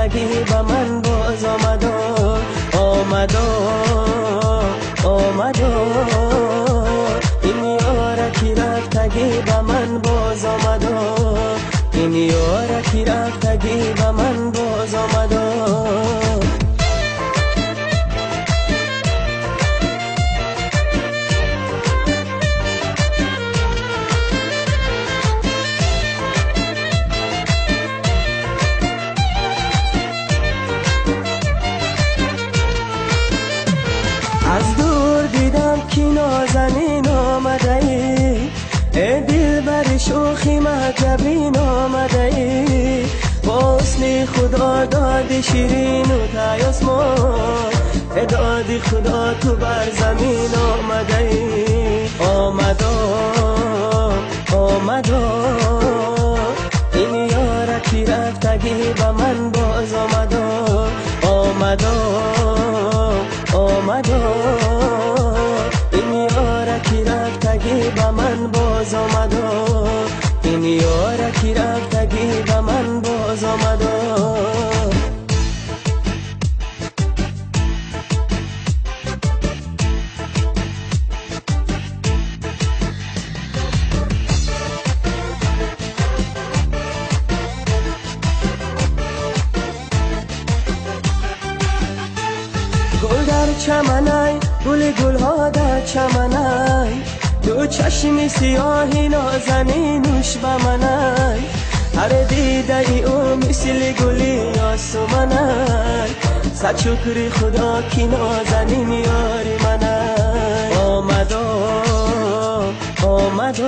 رفتگی به من باز آمد آمد آمد این یاره کی رفتگی به من باز آمد این یاره کی رفتگی به من باز آمد از دور دیدم که نازنین آمده ای دل بر شوخی مهجبین آمده ای با حسن خدا دادی شیرین و تیاسمان دادی خدا تو بر زمین آمده ای آمد آمد این یاره کی رفتگی به من باز آمد آمد آمد این یاره کی رفتگی به من باز آمد این یاره کی رفتگی به من باز آمد گل در چمنای گل گلها در چمنای دو چشم سیاهی نازنینوش به منای هر دیده ای او مثل گلی آسمانای صد شکر خدا کی نازنین یاری منای آمد آمد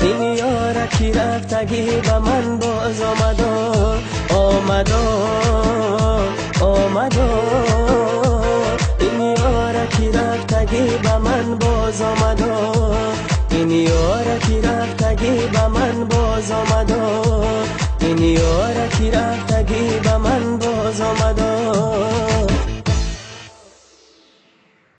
این یاره کی رفتگی به من باز آمد آمد آمد این یاره کی رفتگی به من باز آمد این یاره کی رفتگی به من باز آمد این یاره کی رفتگی به من باز آمد